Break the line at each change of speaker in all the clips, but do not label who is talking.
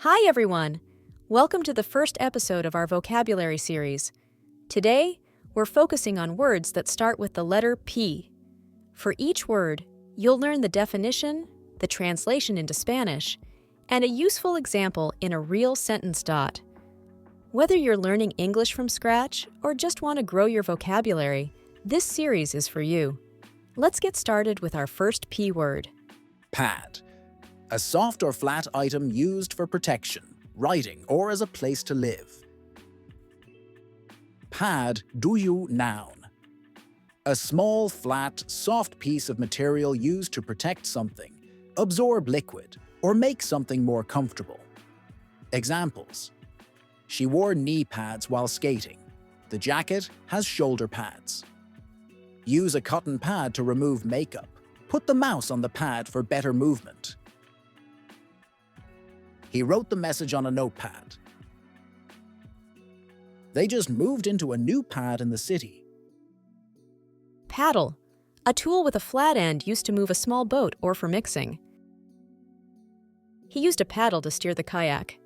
Hi, everyone! Welcome to the first episode of our vocabulary series. Today, we're focusing on words that start with the letter P. For each word, you'll learn the definition, the translation into Spanish, and a useful example in a real sentence dot. Whether you're learning English from scratch or just want to grow your vocabulary, this series is for you. Let's get started with our first P word.
Pad. A soft or flat item used for protection, writing, or as a place to live. Pad duyu noun. A small, flat, soft piece of material used to protect something, absorb liquid, or make something more comfortable. Examples. She wore knee pads while skating. The jacket has shoulder pads. Use a cotton pad to remove makeup. Put the mouse on the pad for better movement. He wrote the message on a notepad. They just moved into a new pad in the city.
Paddle. A tool with a flat end used to move a small boat or for mixing. He used a paddle to steer the kayak.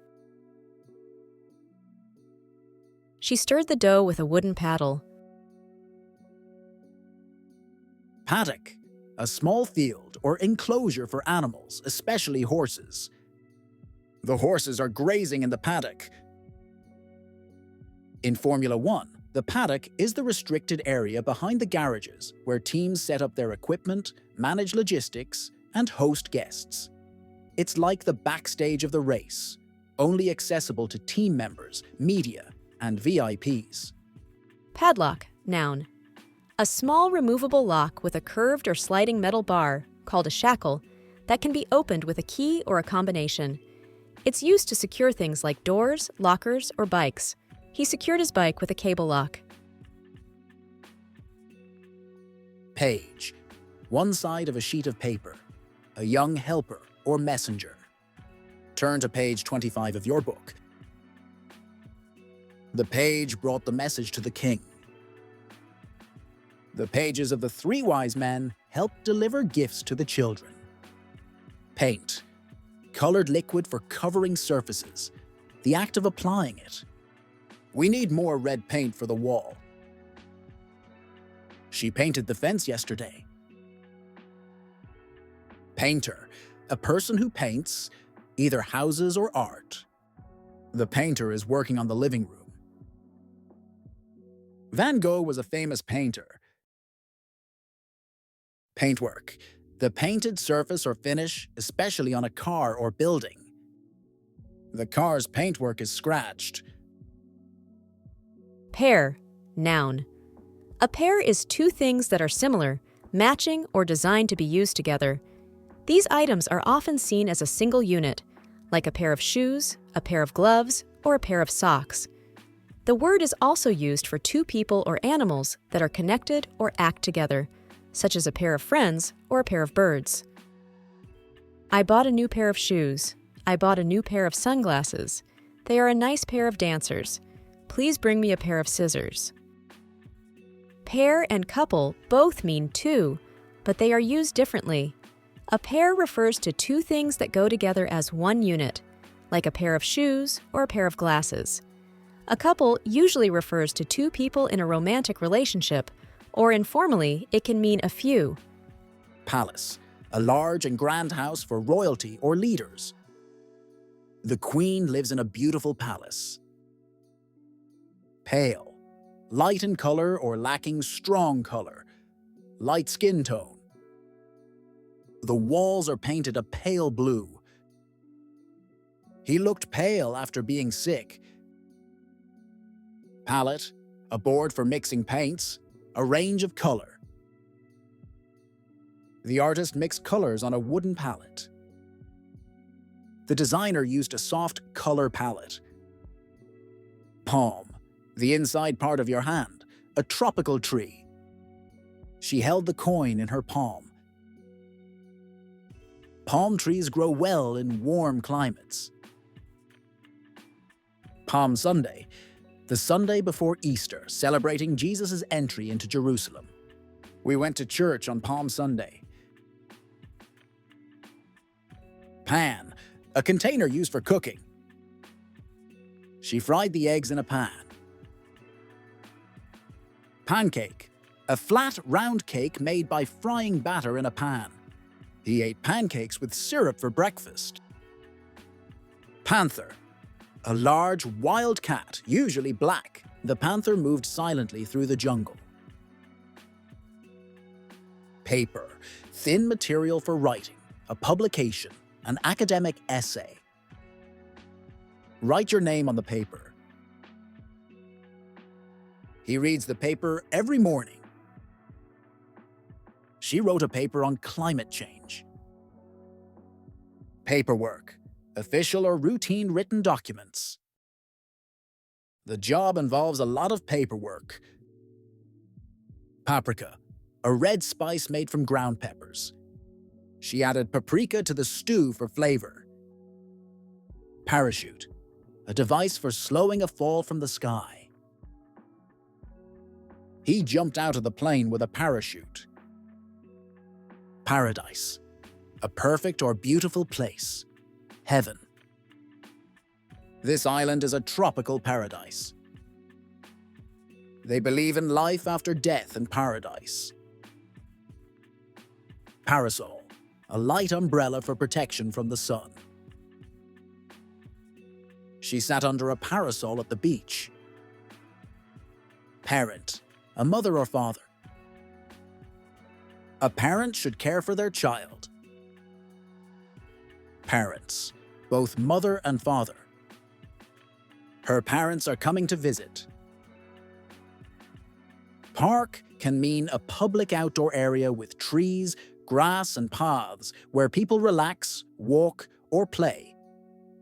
She stirred the dough with a wooden paddle.
Paddock. A small field or enclosure for animals, especially horses. The horses are grazing in the paddock. In Formula One, the paddock is the restricted area behind the garages where teams set up their equipment, manage logistics, and host guests. It's like the backstage of the race, only accessible to team members, media, and VIPs.
Padlock, noun. A small removable lock with a curved or sliding metal bar, called a shackle, that can be opened with a key or a combination. It's used to secure things like doors, lockers, or bikes. He secured his bike with a cable lock.
Page. One side of a sheet of paper. A young helper or messenger. Turn to page 25 of your book. The page brought the message to the king. The pages of the three wise men helped deliver gifts to the children. Paint. Colored liquid for covering surfaces. The act of applying it. We need more red paint for the wall. She painted the fence yesterday. Painter. A person who paints, either houses or art. The painter is working on the living room. Van Gogh was a famous painter. Paintwork. The painted surface or finish, especially on a car or building. The car's paintwork is scratched.
Pair, noun. A pair is two things that are similar, matching, or designed to be used together. These items are often seen as a single unit, like a pair of shoes, a pair of gloves, or a pair of socks. The word is also used for two people or animals that are connected or act together, such as a pair of friends or a pair of birds. I bought a new pair of shoes. I bought a new pair of sunglasses. They are a nice pair of dancers. Please bring me a pair of scissors. Pair and couple both mean two, but they are used differently. A pair refers to two things that go together as one unit, like a pair of shoes or a pair of glasses. A couple usually refers to two people in a romantic relationship, or informally, it can mean a few.
Palace. A large and grand house for royalty or leaders. The queen lives in a beautiful palace. Pale. Light in color or lacking strong color. Light skin tone. The walls are painted a pale blue. He looked pale after being sick. Palette. A board for mixing paints. A range of color. The artist mixed colors on a wooden palette. The designer used a soft color palette. Palm. The inside part of your hand. A tropical tree. She held the coin in her palm. Palm trees grow well in warm climates. Palm Sunday. The Sunday before Easter, celebrating Jesus' entry into Jerusalem. We went to church on Palm Sunday. Pan. A container used for cooking. She fried the eggs in a pan. Pancake. A flat, round cake made by frying batter in a pan. He ate pancakes with syrup for breakfast. Panther. A large, wild cat, usually black. The panther moved silently through the jungle. Paper. Thin material for writing, a publication, an academic essay. Write your name on the paper. He reads the paper every morning. She wrote a paper on climate change. Paperwork. Official or routine written documents. The job involves a lot of paperwork. Paprika. A red spice made from ground peppers. She added paprika to the stew for flavor. Parachute. A device for slowing a fall from the sky. He jumped out of the plane with a parachute. Paradise. A perfect or beautiful place. Heaven. This island is a tropical paradise. They believe in life after death in paradise. Parasol. A light umbrella for protection from the sun. She sat under a parasol at the beach. Parent. A mother or father. A parent should care for their child. Parents. Both mother and father. Her parents are coming to visit. Park can mean a public outdoor area with trees, grass, and paths where people relax, walk, or play.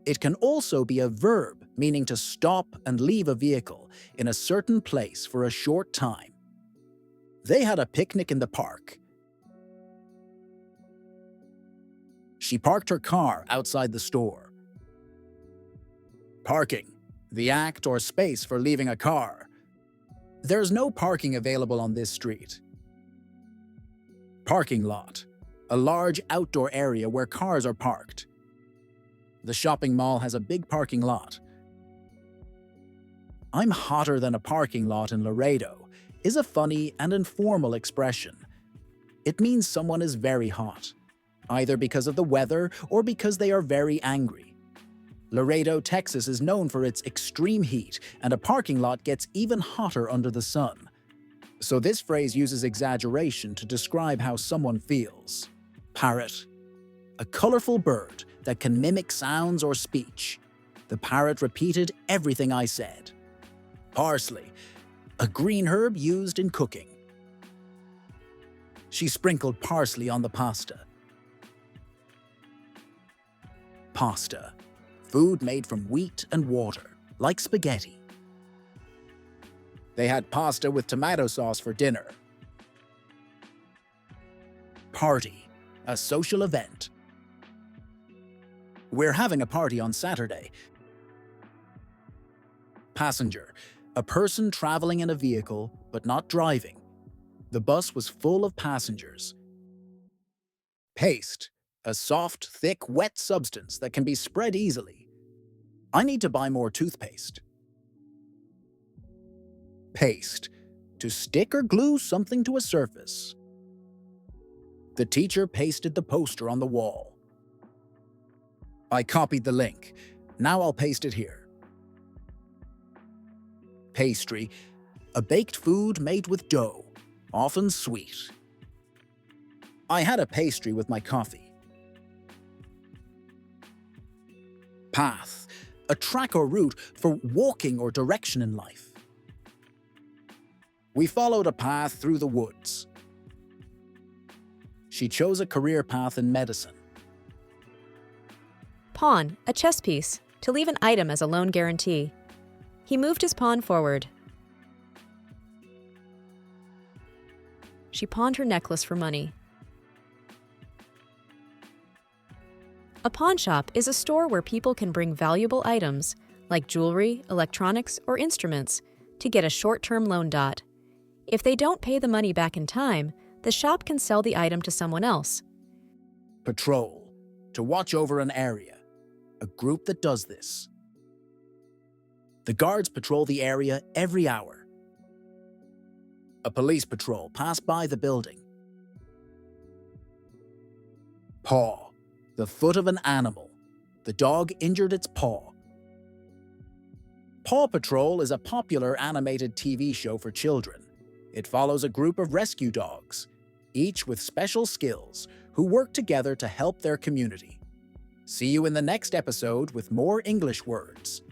It can also be a verb meaning to stop and leave a vehicle in a certain place for a short time. They had a picnic in the park. She parked her car outside the store. Parking. The act or space for leaving a car. There's no parking available on this street. Parking lot. A large outdoor area where cars are parked. The shopping mall has a big parking lot. I'm hotter than a parking lot in Laredo is a funny and informal expression. It means someone is very hot, either because of the weather or because they are very angry. Laredo, Texas is known for its extreme heat, and a parking lot gets even hotter under the sun. So this phrase uses exaggeration to describe how someone feels. Parrot. A colorful bird that can mimic sounds or speech. The parrot repeated everything I said. Parsley. A green herb used in cooking. She sprinkled parsley on the pasta. Pasta. Food made from wheat and water, like spaghetti. They had pasta with tomato sauce for dinner. Party. A social event. We're having a party on Saturday. Passenger. A person traveling in a vehicle, but not driving. The bus was full of passengers. Paste. A soft, thick, wet substance that can be spread easily. I need to buy more toothpaste. Paste. To stick or glue something to a surface. The teacher pasted the poster on the wall. I copied the link. Now I'll paste it here. Pastry. A baked food made with dough, often sweet. I had a pastry with my coffee. Path. A track or route for walking or direction in life. We followed a path through the woods. She chose a career path in medicine.
Pawn, a chess piece, to leave an item as a loan guarantee. He moved his pawn forward. She pawned her necklace for money. A pawn shop is a store where people can bring valuable items, like jewelry, electronics, or instruments, to get a short-term loan. If they don't pay the money back in time, the shop can sell the item to someone else.
Patrol. To watch over an area. A group that does this. The guards patrol the area every hour. A police patrol passed by the building. Paw, the foot of an animal. The dog injured its paw. Paw Patrol is a popular animated TV show for children. It follows a group of rescue dogs, each with special skills, who work together to help their community. See you in the next episode with more English words.